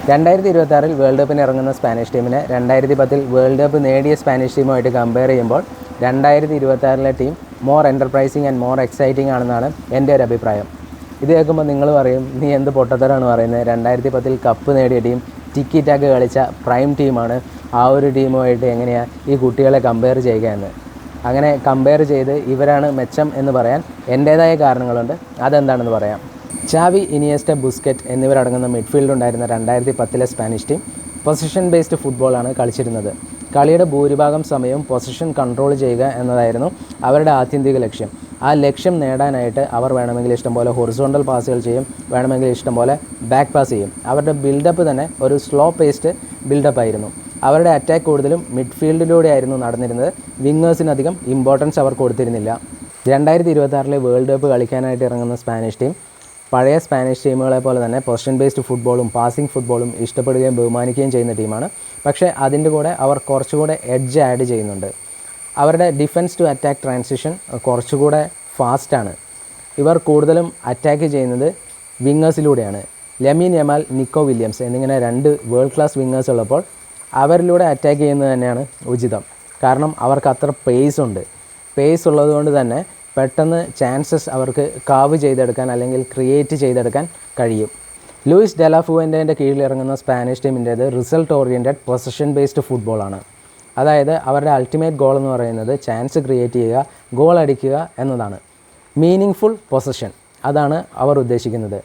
2026 world കപ്പിന് ഇറങ്ങുന്ന Spanish ടീമിനെ 2010 വേൾഡ് കപ്പ് നേടിയ സ്പാനിഷ് ടീമുമായിട്ട് കമ്പയർ ചെയ്യുമ്പോൾ 2026 team more enterprising and more exciting ആണെന്നാണ് എൻ്റെ ഒരു അഭിപ്രായം. ഇത് കേൾക്കുമ്പോൾ നിങ്ങൾ പറയും, നീ എന്ത് പൊട്ടത്തരാണ് പറയുന്നത്, 2010 കപ്പ് നേടിയ ടീം ടിക്കി ടാക്ക് കളിച്ച പ്രൈം ടീമാണ്, ആ ഒരു ടീമുമായിട്ട് എങ്ങനെയാണ് ഈ കുട്ടികളെ കമ്പയർ ചെയ്യുക എന്ന്. അങ്ങനെ കമ്പയർ ചെയ്ത് ഇവരാണ് മെച്ചം എന്ന് പറയാൻ എൻ്റേതായ കാരണങ്ങളുണ്ട്. അതെന്താണെന്ന് പറയാം. ചാവി, ഇനിയസ്റ്റ, ബുസ്കറ്റ് എന്നിവരടങ്ങുന്ന മിഡ്ഫീൽഡ് ഉണ്ടായിരുന്ന 2010 സ്പാനിഷ് ടീം പൊസിഷൻ ബേസ്ഡ് ഫുട്ബോളാണ് കളിച്ചിരുന്നത്. കളിയുടെ ഭൂരിഭാഗം സമയവും പൊസിഷൻ കൺട്രോൾ ചെയ്യുക എന്നതായിരുന്നു അവരുടെ ആത്യന്തിക ലക്ഷ്യം. ആ ലക്ഷ്യം നേടാനായിട്ട് അവർ വേണമെങ്കിൽ ഇഷ്ടംപോലെ ഹൊറിസോണ്ടൽ പാസുകൾ ചെയ്യും, വേണമെങ്കിൽ ഇഷ്ടംപോലെ ബാക്ക് പാസ് ചെയ്യും. അവരുടെ ബിൽഡപ്പ് തന്നെ ഒരു സ്ലോ പേസ്ഡ് ബിൽഡപ്പ് ആയിരുന്നു. അവരുടെ അറ്റാക്ക് കൂടുതലും മിഡ്ഫീൽഡിലൂടെ ആയിരുന്നു നടന്നിരുന്നത്. വിങ്ങേഴ്സിനധികം ഇമ്പോർട്ടൻസ് അവർ കൊടുത്തിരുന്നില്ല. 2026 വേൾഡ് കപ്പ് കളിക്കാനായിട്ട് ഇറങ്ങുന്ന സ്പാനിഷ് ടീം പഴയ സ്പാനിഷ് ടീമുകളെ പോലെ തന്നെ പൊസിഷൻ ബേസ്ഡ് ഫുട്ബോളും പാസിംഗ് ഫുട്ബോളും ഇഷ്ടപ്പെടുകയും ബഹുമാനിക്കുകയും ചെയ്യുന്ന ടീമാണ്. പക്ഷേ അതിൻ്റെ കൂടെ അവർ കുറച്ചുകൂടെ എഡ്ജ് ആഡ് ചെയ്യുന്നുണ്ട്. അവരുടെ ഡിഫൻസ് ടു അറ്റാക്ക് ട്രാൻസിഷൻ കുറച്ചുകൂടെ ഫാസ്റ്റാണ്. ഇവർ കൂടുതലും അറ്റാക്ക് ചെയ്യുന്നത് വിങ്ങേഴ്സിലൂടെയാണ്. ലമീൻ യമാൽ, നിക്കോ വില്യംസ് എന്നിങ്ങനെ 2 വേൾഡ് ക്ലാസ് വിങ്ങേഴ്സ് ഉള്ളപ്പോൾ അവരിലൂടെ അറ്റാക്ക് ചെയ്യുന്നത് തന്നെയാണ് ഉചിതം. കാരണം അവർക്ക് അത്ര പേസ് ഉണ്ട്. പേസ് ഉള്ളതുകൊണ്ട് തന്നെ പെട്ടെന്ന് ചാൻസസ് അവർക്ക് കാവ് ചെയ്തെടുക്കാൻ അല്ലെങ്കിൽ ക്രിയേറ്റ് ചെയ്തെടുക്കാൻ കഴിയും. ലൂയിസ് ഡെലാ ഫുവൻ്റെൻ്റെ കീഴിലിറങ്ങുന്ന സ്പാനിഷ് ടീമിൻ്റേത് റിസൾട്ട് ഓറിയൻറ്റഡ് പൊസിഷൻ ബേസ്ഡ് ഫുട്ബോളാണ്. അതായത് അവരുടെ അൾട്ടിമേറ്റ് ഗോൾ എന്ന് പറയുന്നത് ചാൻസ് ക്രിയേറ്റ് ചെയ്യുക, ഗോൾ അടിക്കുക എന്നതാണ്. മീനിങ് ഫുൾ പൊസിഷൻ, അതാണ് അവർ ഉദ്ദേശിക്കുന്നത്.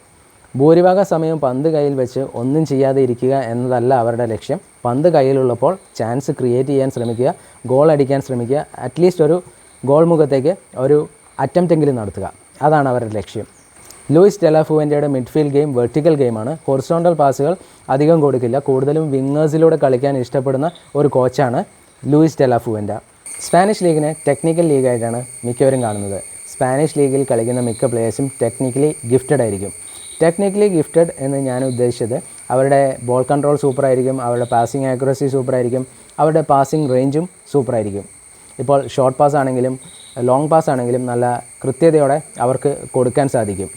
ഭൂരിഭാഗം സമയം പന്ത് കയ്യിൽ വെച്ച് ഒന്നും ചെയ്യാതെ ഇരിക്കുക എന്നതല്ല അവരുടെ ലക്ഷ്യം. പന്ത് കയ്യിലുള്ളപ്പോൾ ചാൻസ് ക്രിയേറ്റ് ചെയ്യാൻ ശ്രമിക്കുക, ഗോൾ അടിക്കാൻ ശ്രമിക്കുക, അറ്റ്ലീസ്റ്റ് ഒരു ഗോൾ മുഖത്തേക്ക് ഒരു അറ്റംപ്റ്റെങ്കിലും നടത്തുക, അതാണ് അവരുടെ ലക്ഷ്യം. ലൂയിസ് ഡെലാ ഫുവൻ്റെയുടെ മിഡ്ഫീൽഡ് ഗെയിം വെർട്ടിക്കൽ ഗെയിമാണ്. ഹൊറിസോണ്ടൽ പാസുകൾ അധികം കൊടുക്കില്ല. കൂടുതലും വിങ്ങേഴ്സിലൂടെ കളിക്കാൻ ഇഷ്ടപ്പെടുന്ന ഒരു കോച്ചാണ് ലൂയിസ് ഡെലാ ഫുവൻ്റ. സ്പാനിഷ് ലീഗിനെ ടെക്നിക്കൽ ലീഗായിട്ടാണ് മിക്കവരും കാണുന്നത്. സ്പാനിഷ് ലീഗിൽ കളിക്കുന്ന മിക്ക പ്ലേയേഴ്സും ടെക്നിക്കലി ഗിഫ്റ്റഡ് ആയിരിക്കും. ടെക്നിക്കലി ഗിഫ്റ്റഡ് എന്ന് ഞാൻ ഉദ്ദേശിച്ചത് അവരുടെ ബോൾ കൺട്രോൾ സൂപ്പറായിരിക്കും, അവരുടെ പാസിംഗ് ആക്യുറസി സൂപ്പറായിരിക്കും, അവരുടെ പാസിംഗ് റേഞ്ചും സൂപ്പറായിരിക്കും. ഇപ്പോൾ ഷോർട്ട് പാസ് ആണെങ്കിലും ലോങ് പാസ് ആണെങ്കിലും നല്ല കൃത്യതയോടെ അവർക്ക് കൊടുക്കാൻ സാധിക്കും.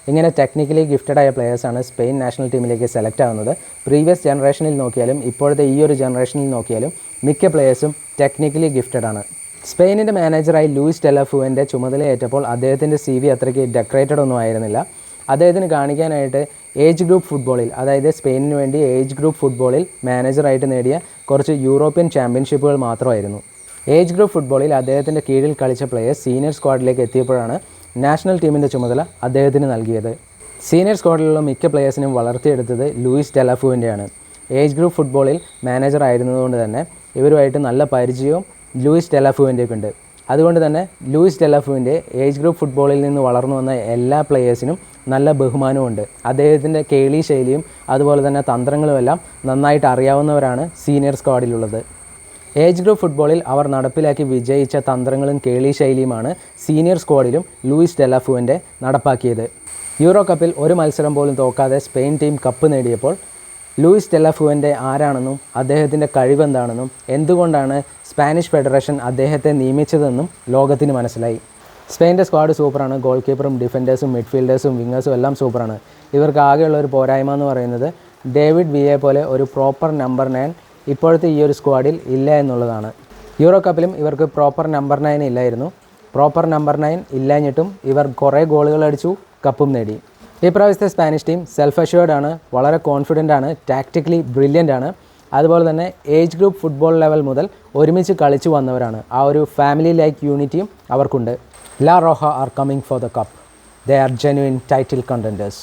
ഇങ്ങനെ ടെക്നിക്കലി ഗിഫ്റ്റഡായ പ്ലെയേഴ്സാണ് സ്പെയിൻ നാഷണൽ ടീമിലേക്ക് സെലക്ട് ആവുന്നത്. പ്രീവിയസ് ജനറേഷനിൽ നോക്കിയാലും ഇപ്പോഴത്തെ ഈ ഒരു ജനറേഷനിൽ നോക്കിയാലും മിക്ക പ്ലെയേഴ്സും ടെക്നിക്കലി ഗിഫ്റ്റഡാണ്. സ്പെയിനിൻ്റെ മാനേജറായി ലൂയിസ് ഡെലാ ഫുവൻ്റെ ചുമതലയേറ്റപ്പോൾ അദ്ദേഹത്തിൻ്റെ CV അത്രയ്ക്ക് ഡെക്കറേറ്റഡ് ഒന്നും ആയിരുന്നില്ല. അദ്ദേഹത്തിന് കാണിക്കാനായിട്ട് ഏജ് ഗ്രൂപ്പ് ഫുട്ബോളിൽ, അതായത് സ്പെയിനിന് വേണ്ടി ഏജ് ഗ്രൂപ്പ് ഫുട്ബോളിൽ മാനേജറായിട്ട് നേടിയ കുറച്ച് യൂറോപ്യൻ ചാമ്പ്യൻഷിപ്പുകൾ മാത്രമായിരുന്നു. ഏജ് ഗ്രൂപ്പ് ഫുട്ബോളിൽ അദ്ദേഹത്തിൻ്റെ കീഴിൽ കളിച്ച പ്ലെയേഴ്സ് സീനിയർ സ്ക്വാഡിലേക്ക് എത്തിയപ്പോഴാണ് നാഷണൽ ടീമിൻ്റെ ചുമതല അദ്ദേഹത്തിന് നൽകിയത്. സീനിയർ സ്ക്വാഡിലുള്ള മിക്ക പ്ലെയേഴ്സിനും വളർത്തിയെടുത്തത് ലൂയിസ് ഡെലാ ഫുവൻ്റെയാണ്. ഏജ് ഗ്രൂപ്പ് ഫുട്ബോളിൽ മാനേജർ ആയിരുന്നതുകൊണ്ട് തന്നെ ഇവരുമായിട്ട് നല്ല പരിചയവും ലൂയിസ് ഡെലാ ഫുവൻ്റെക്കുണ്ട്. അതുകൊണ്ട് തന്നെ ലൂയിസ് ഡെലാ ഫുവൻ്റെ ഏജ് ഗ്രൂപ്പ് ഫുട്ബോളിൽ നിന്ന് വളർന്നു വന്ന എല്ലാ പ്ലെയേഴ്സിനും നല്ല ബഹുമാനമുണ്ട്. അദ്ദേഹത്തിൻ്റെ കേളി ശൈലിയും അതുപോലെ തന്നെ തന്ത്രങ്ങളുമെല്ലാം നന്നായിട്ട് അറിയാവുന്നവരാണ് സീനിയർ സ്ക്വാഡിലുള്ളത്. ഏജ് ഗ്രൂപ്പ് ഫുട്ബോളിൽ അവർ നടപ്പിലാക്കി വിജയിച്ച തന്ത്രങ്ങളും കേളി ശൈലിയുമാണ് സീനിയർ സ്ക്വാഡിലും ലൂയിസ് ഡെലാ ഫുവൻ്റെ നടപ്പാക്കിയത്. യൂറോ കപ്പിൽ ഒരു മത്സരം പോലും തോക്കാതെ സ്പെയിൻ ടീം കപ്പ് നേടിയപ്പോൾ ലൂയിസ് ഡെലാ ഫുവൻ്റെ ആരാണെന്നും അദ്ദേഹത്തിൻ്റെ കഴിവെന്താണെന്നും എന്തുകൊണ്ടാണ് സ്പാനിഷ് ഫെഡറേഷൻ അദ്ദേഹത്തെ നിയമിച്ചതെന്നും ലോകത്തിന് മനസ്സിലായി. സ്പെയിൻ്റെ സ്ക്വാഡ് സൂപ്പറാണ്. ഗോൾ കീപ്പറും ഡിഫൻഡേഴ്സും മിഡ്ഫീൽഡേഴ്സും വിങ്ങേഴ്സും എല്ലാം സൂപ്പറാണ്. ഇവർക്ക് ആകെയുള്ള ഒരു പോരായ്മ എന്ന് പറയുന്നത് ഡേവിഡ് വിയെ പോലെ ഒരു പ്രോപ്പർ നമ്പർ 9 ഇപ്പോഴത്തെ ഈ ഒരു സ്ക്വാഡിൽ ഇല്ല എന്നുള്ളതാണ്. യൂറോ കപ്പിലും ഇവർക്ക് പ്രോപ്പർ നമ്പർ 9 ഇല്ലായിരുന്നു. പ്രോപ്പർ നമ്പർ 9 ഇല്ലാഞ്ഞിട്ടും ഇവർ കുറേ ഗോളുകൾ അടിച്ചു, കപ്പും നേടി. ഈ പ്രാവശ്യത്തെ സ്പാനിഷ് ടീം സെൽഫ് അഷ്വേർഡ് ആണ്, വളരെ കോൺഫിഡൻ്റ് ആണ്, ടാക്റ്റിക്കലി ബ്രില്യൻ്റ് ആണ്. അതുപോലെ തന്നെ ഏജ് ഗ്രൂപ്പ് ഫുട്ബോൾ ലെവൽ മുതൽ ഒരുമിച്ച് കളിച്ചു വന്നവരാണ്. ആ ഒരു ഫാമിലി ലൈക്ക് യൂണിറ്റിയും അവർക്കുണ്ട്. La Roja are coming for the cup. They are genuine title കണ്ടൻഡേഴ്സ്.